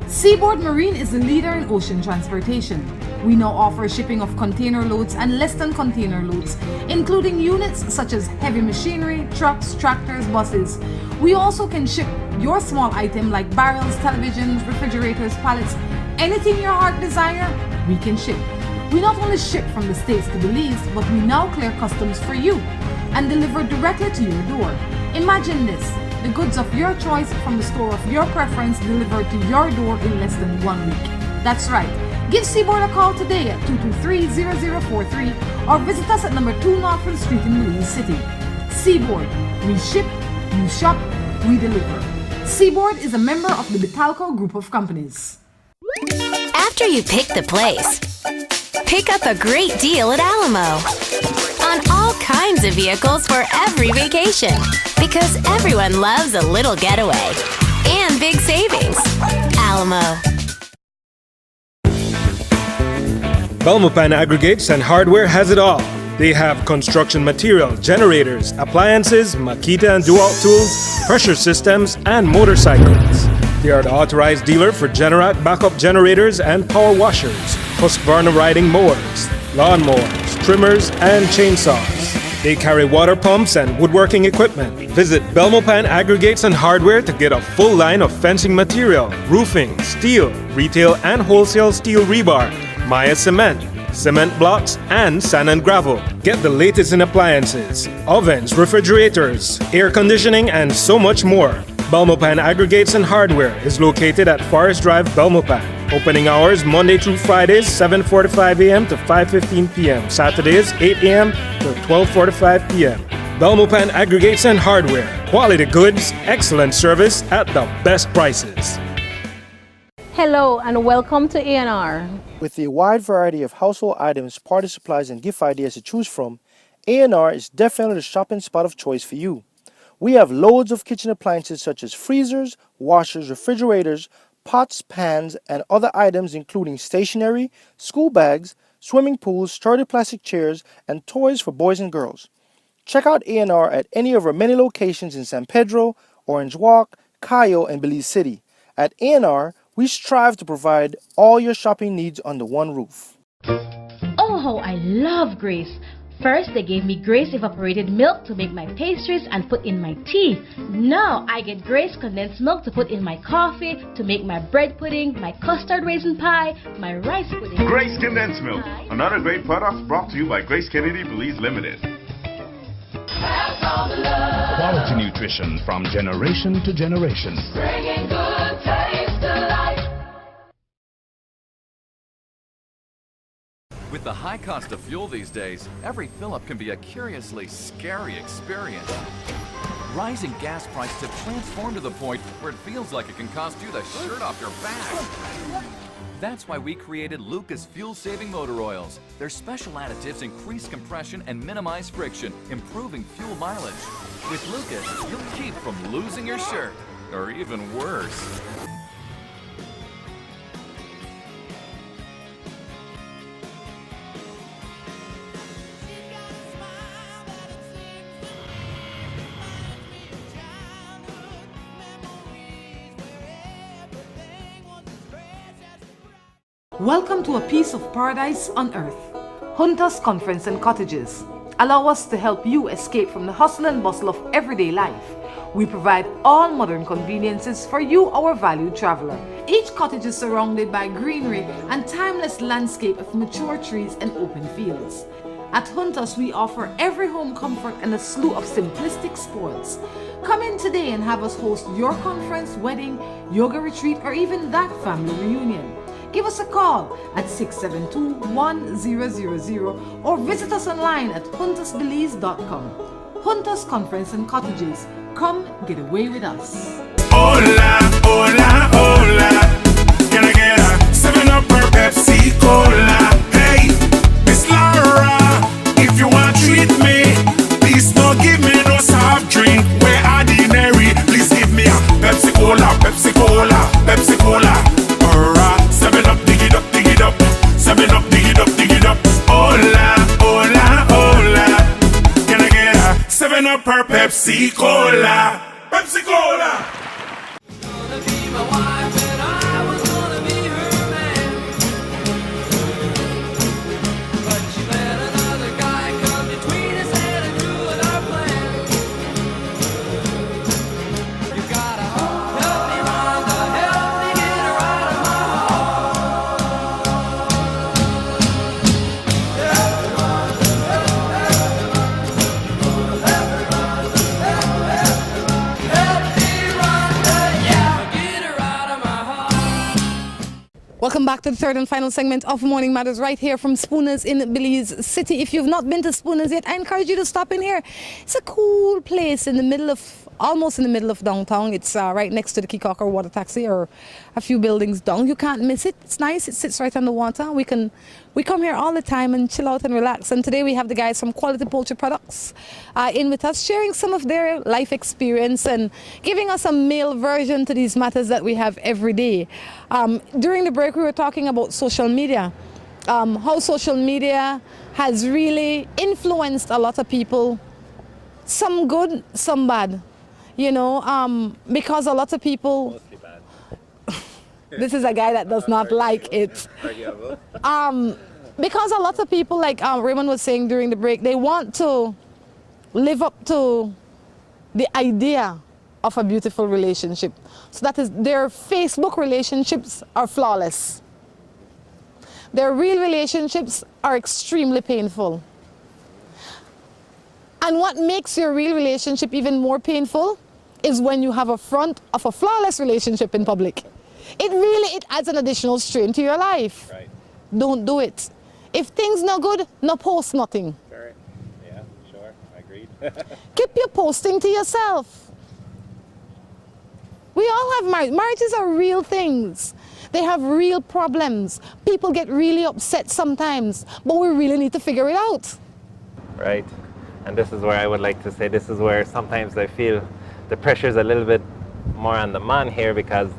Seaboard Marine is a leader in ocean transportation. We now offer shipping of container loads and less than container loads, including units such as heavy machinery, trucks, tractors, buses. We also can ship your small item like barrels, televisions, refrigerators, pallets, anything your heart desire, we can ship. We not only ship from the States to Belize, but we now clear customs for you and deliver directly to your door. Imagine this. The goods of your choice from the store of your preference delivered to your door in less than 1 week. That's right. Give Seaboard a call today at 223-0043 or visit us at number 2 Northfield Street in Belize City. Seaboard. We ship, you shop, we deliver. Seaboard is a member of the Betalco Group of Companies. After you pick the place, pick up a great deal at Alamo on all kinds of vehicles for every vacation, because everyone loves a little getaway and big savings. Alamo. Belmopan Aggregates and Hardware has it all. They have construction material, generators, appliances, Makita and Dualt tools, pressure systems, and motorcycles. They are the authorized dealer for Generac backup generators and power washers, Husqvarna riding mowers, lawnmowers, trimmers, and chainsaws. They carry water pumps and woodworking equipment. Visit Belmopan Aggregates and Hardware to get a full line of fencing material, roofing, steel, retail and wholesale steel rebar, Maya cement, cement blocks, and sand and gravel. Get the latest in appliances, ovens, refrigerators, air conditioning, and so much more. Belmopan Aggregates and Hardware is located at Forest Drive, Belmopan. Opening hours Monday through Fridays, 7:45 a.m. to 5:15 p.m. Saturdays, 8 a.m. to 12:45 p.m. Belmopan Aggregates and Hardware. Quality goods, excellent service at the best prices. Hello and welcome to A&R. With a wide variety of household items, party supplies, and gift ideas to choose from, A&R is definitely the shopping spot of choice for you. We have loads of kitchen appliances such as freezers, washers, refrigerators, pots, pans, and other items including stationery, school bags, swimming pools, sturdy plastic chairs, and toys for boys and girls. Check out A&R at any of our many locations in San Pedro, Orange Walk, Cayo, and Belize City. At A&R, we strive to provide all your shopping needs under one roof. Oh, how I love Grace. First, they gave me Grace evaporated milk to make my pastries and put in my tea. Now, I get Grace condensed milk to put in my coffee, to make my bread pudding, my custard raisin pie, my rice pudding. Grace Condensed Milk, another great product brought to you by Grace Kennedy Belize Limited. Quality nutrition from generation to generation. Bringing good taste to life. With the high cost of fuel these days, every fill-up can be a curiously scary experience. Rising gas prices have transformed to the point where it feels like it can cost you the shirt off your back. That's why we created Lucas fuel-saving motor oils. Their special additives increase compression and minimize friction, improving fuel mileage. With Lucas, you'll keep from losing your shirt, or even worse. Welcome to a piece of paradise on earth. Hunters Conference and Cottages. Allow us to help you escape from the hustle and bustle of everyday life. We provide all modern conveniences for you, our valued traveler. Each cottage is surrounded by greenery and timeless landscape of mature trees and open fields. At Hunters, we offer every home comfort and a slew of simplistic spoils. Come in today and have us host your conference, wedding, yoga retreat, or even that family reunion. Give us a call at 672-1000 or visit us online at huntersbelize.com. Hunters Conference and Cottages. Come get away with us. Hola, hola, hola. Can I get a 7-Up or Pepsi Cola? Hey, Miss Laura, if you want to treat me, please don't give me no soft drink. We're ordinary. Please give me a Pepsi Cola, Pepsi Cola, Pepsi Cola. Or a 7-Up, dig it up, dig it up. 7-Up, dig it up, dig it up. Hola, hola, hola. Can I get a 7-Up or Pepsi Cola? Pepsi Cola! Gonna be my wife and I was gonna be her man. But she let another guy come between us and ruin our plan. You gotta help me, Rhonda, help me get her out of my Welcome back to the third and final segment of Morning Matters right here from Spooners in Belize City. If you've not been to Spooners yet, I encourage you to stop in here. It's a cool place in the middle of, almost in the middle of downtown. It's right next to the Kikaker water taxi or a few buildings down. You can't miss it. It's nice. It sits right on the water. We come here all the time and chill out and relax. And today we have the guys from Quality Poultry Products in with us, sharing some of their life experience and giving us a male version to these matters that we have every day. During the break, we were talking about social media, how social media has really influenced a lot of people, some good, some bad, you know, because a lot of people, Mostly bad. this is a guy that does not like it. Because a lot of people, like Raymond was saying during the break, they want to live up to the idea of a beautiful relationship. So that is, their Facebook relationships are flawless. Their real relationships are extremely painful. And what makes your real relationship even more painful is when you have a front of a flawless relationship in public. It adds an additional strain to your life. Right. Don't do it. If things not good, no post nothing. Sure. Yeah, sure. I agreed. Keep your posting to yourself. We all have marriage. Marriages are real things. They have real problems. People get really upset sometimes, but we really need to figure it out. Right. And this is where I would like to say, this is where sometimes I feel the pressure is a little bit more on the man here, because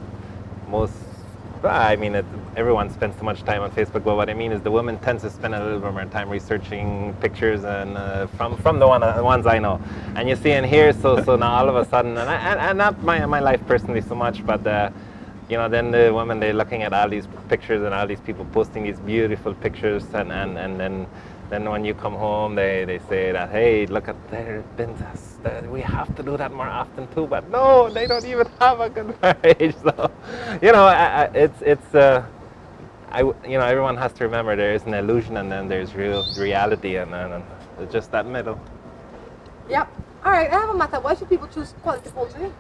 everyone spends too much time on Facebook, but what I mean is the women tend to spend a little bit more time researching pictures and from the ones I know. And you see in here, so now all of a sudden, and not my life personally so much, but you know, then the women, they're looking at all these pictures and all these people posting these beautiful pictures, and then when you come home, they say that, hey, look at their business. We have to do that more often too. But no, they don't even have a good marriage. So, you know, you know, everyone has to remember there is an illusion and then there's reality, and it's just that middle. Yep. All right, I have a matter. Why should people choose quality poultry?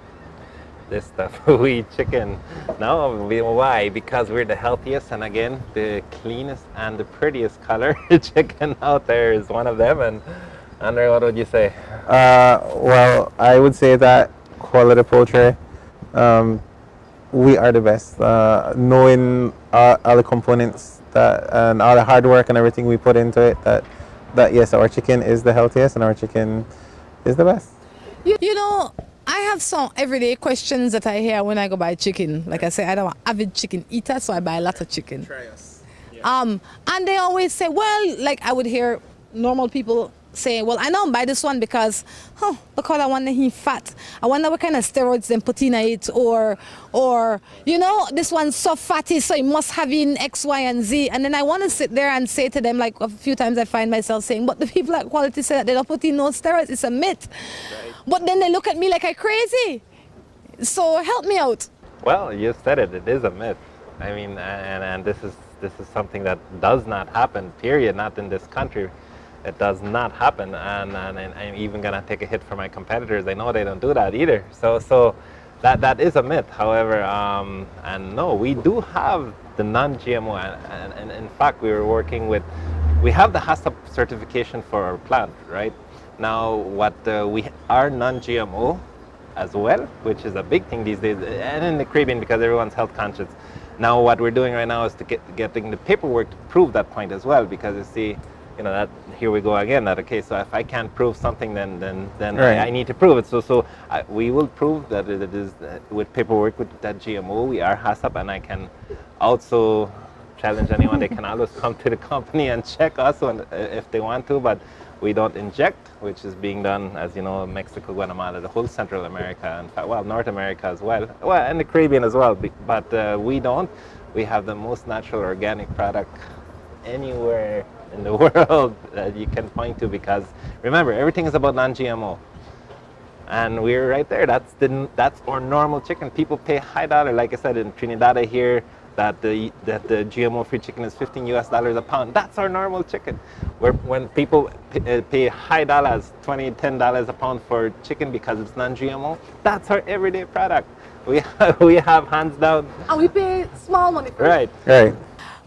This stuff, we eat chicken. No, why? Because we're the healthiest, and again, the cleanest and the prettiest color chicken out there is one of them. And Andre, what would you say? Well, I would say that quality poultry, we are the best. Knowing all the components and all the hard work and everything we put into it, that yes, our chicken is the healthiest and our chicken is the best. You know, I have some everyday questions that I hear when I go buy chicken. Like I say, I'm an avid chicken eater, so I buy a lot of chicken. Try us. Yeah. And they always say, well, like I would hear normal people say, well, I don't buy this one because, look how that one he's fat. I wonder what kind of steroids they put in it, or you know, this one's so fatty, so it must have in X, Y, and Z. And then I want to sit there and say to them, like a few times I find myself saying, but the people at Quality say that they don't put in no steroids. It's a myth. Right. But then they look at me like I'm crazy. So help me out. Well, you said it. It is a myth. I mean, and this is something that does not happen. Period. Not in this country. It does not happen, and I'm even gonna take a hit for my competitors. They know they don't do that either. So that is a myth. However, and no, we do have the non-GMO, and in fact, we have the HACCP certification for our plant, right? Now, we are non-GMO as well, which is a big thing these days, and in the Caribbean because everyone's health conscious. Now, what we're doing right now is to getting the paperwork to prove that point as well, because you see, you know, that here we go again. That okay, so if I can't prove something, then right. I need to prove it. So we will prove that it is with paperwork with that GMO. We are HACCP, and I can also challenge anyone. They can always come to the company and check us if they want to. But we don't inject, which is being done, as you know, Mexico, Guatemala, the whole Central America, in fact, well, North America as well, and the Caribbean as well. But we don't. We have the most natural organic product anywhere in the world that you can point to, because remember, everything is about non-GMO, and we're right there. That's our normal chicken. People pay high dollar, like I said, in Trinidad I hear that the GMO-free chicken is $15 a pound. That's our normal chicken. When people pay high dollars, $10 a pound for chicken because it's non-GMO, that's our everyday product. We have hands down. And we pay small money for it. Right.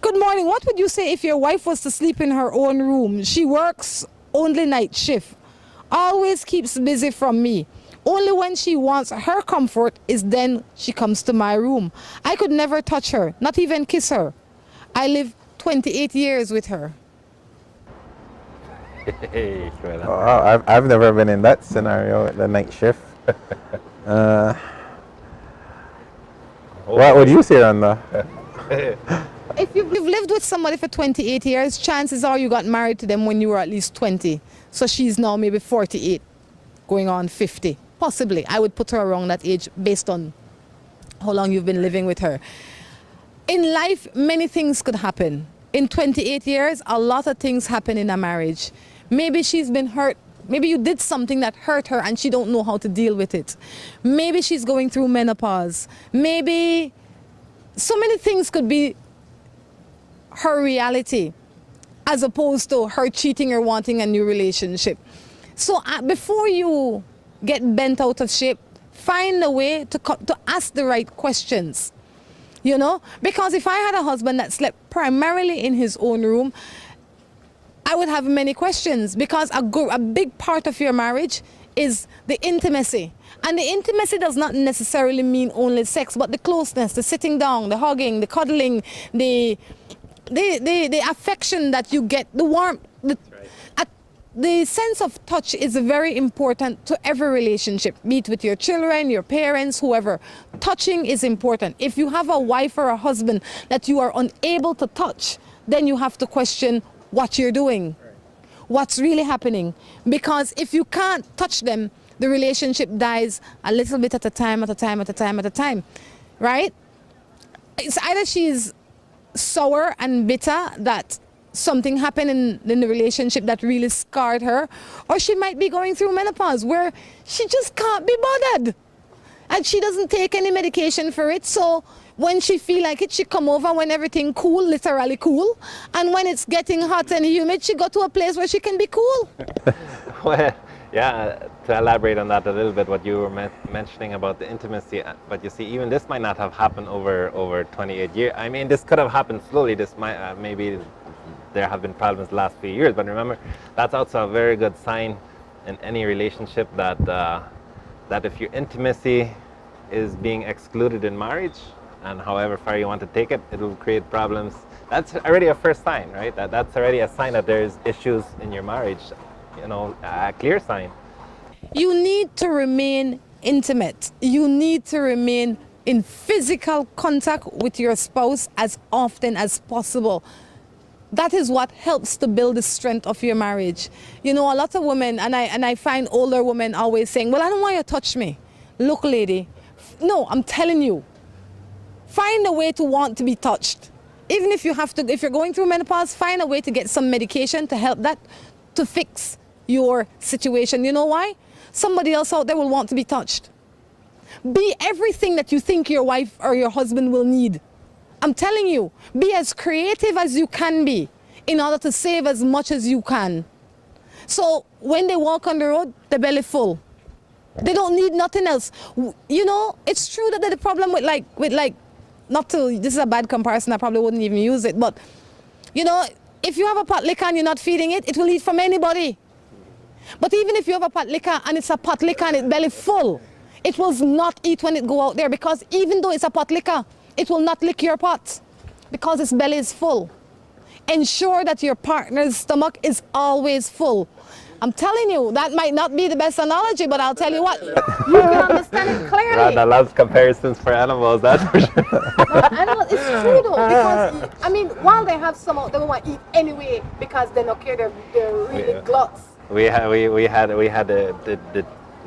Good morning. What would you say if your wife was to sleep in her own room? She works only night shift. Always keeps busy from me. Only when she wants her comfort is then she comes to my room. I could never touch her, not even kiss her. I live 28 years with her. I've never been in that scenario at the night shift. What would you say, Rhonda? If you've lived with somebody for 28 years, chances are you got married to them when you were at least 20. So she's now maybe 48, going on 50. Possibly. I would put her around that age based on how long you've been living with her. In life, many things could happen. In 28 years, a lot of things happen in a marriage. Maybe she's been hurt. Maybe you did something that hurt her and she don't know how to deal with it. Maybe she's going through menopause. Maybe so many things could be her reality as opposed to her cheating or wanting a new relationship. So before you get bent out of shape, find a way to ask the right questions, you know? Because if I had a husband that slept primarily in his own room, I would have many questions, because a big part of your marriage is the intimacy. And the intimacy does not necessarily mean only sex, but the closeness, the sitting down, the hugging, the cuddling, the affection that you get, the warmth. The sense of touch is very important to every relationship, be it with your children, your parents, whoever. Touching is important. If you have a wife or a husband that you are unable to touch, then you have to question what you're doing, what's really happening. Because if you can't touch them, the relationship dies a little bit at a time, right? it's either she's sour and bitter that something happened in the relationship that really scarred her, or she might be going through menopause where she just can't be bothered and she doesn't take any medication for it. So when she feel like it, she come over when everything cool, literally cool, and when it's getting hot and humid, she go to a place where she can be cool. Well, yeah, to elaborate on that a little bit, what you were mentioning about the intimacy, but you see, even this might not have happened over 28 years. I mean, this could have happened slowly. This might maybe there have been problems the last few years, but remember, that's also a very good sign in any relationship that that if your intimacy is being excluded in marriage, and however far you want to take it, it will create problems. That's already a first sign, right? That's already a sign that there's issues in your marriage, you know, a clear sign. You need to remain intimate. You need to remain in physical contact with your spouse as often as possible. That is what helps to build the strength of your marriage. You know, a lot of women, and I find older women always saying, well, I don't want you to touch me. Look, lady, no, I'm telling you, find a way to want to be touched. Even if you have to, if you're going through menopause, find a way to get some medication to help that, to fix your situation. You know why? Somebody else out there will want to be touched. Be everything that you think your wife or your husband will need. I'm telling you, be as creative as you can be in order to save as much as you can. So when they walk on the road, their belly full. They don't need nothing else. You know, it's true that the problem with like, not to, this is a bad comparison, I probably wouldn't even use it, but you know, if you have a pot liquor and you're not feeding it, it will eat from anybody. But even if you have a pot liquor and it's a pot liquor and it's belly full, it will not eat when it go out there, because even though it's a pot liquor, it will not lick your pot because its belly is full. Ensure that your partner's stomach is always full. I'm telling you, that might not be the best analogy, but I'll tell you what, you can understand it clearly. Rhonda loves comparisons for animals, that's for sure. Animals, it's true though, because, I mean, while they have some out, they want to eat anyway because they don't care, they're really gluts. We had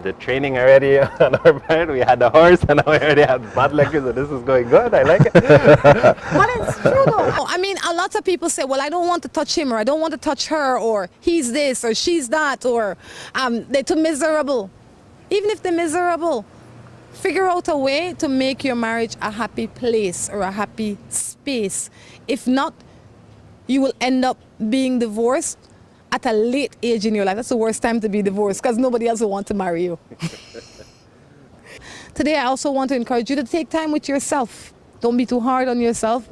the training already on our part. We had the horse, and now we already have bootleggers, and this is going good. I like it. But it's true though. I mean, a lot of people say, well, I don't want to touch him, or I don't want to touch her, or he's this, or she's that, or they're too miserable. Even if they're miserable, figure out a way to make your marriage a happy place or a happy space. If not, you will end up being divorced at a late age in your life. That's the worst time to be divorced, because nobody else will want to marry you. Today, I also want to encourage you to take time with yourself. Don't be too hard on yourself.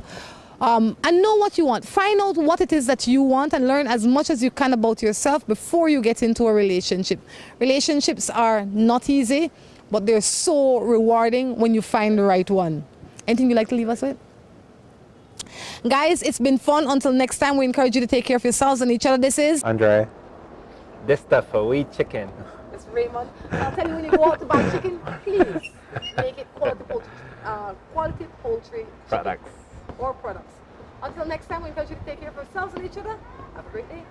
And know what you want. Find out what it is that you want and learn as much as you can about yourself before you get into a relationship. Relationships are not easy, but they're so rewarding when you find the right one. Anything you'd like to leave us with? Guys, it's been fun. Until next time, we encourage you to take care of yourselves and each other. This is Andre. This stuff for we chicken. It's Raymond. I'll tell you, when you go out to buy chicken, please make it quality poultry products. Or products. Until next time, we encourage you to take care of yourselves and each other. Have a great day.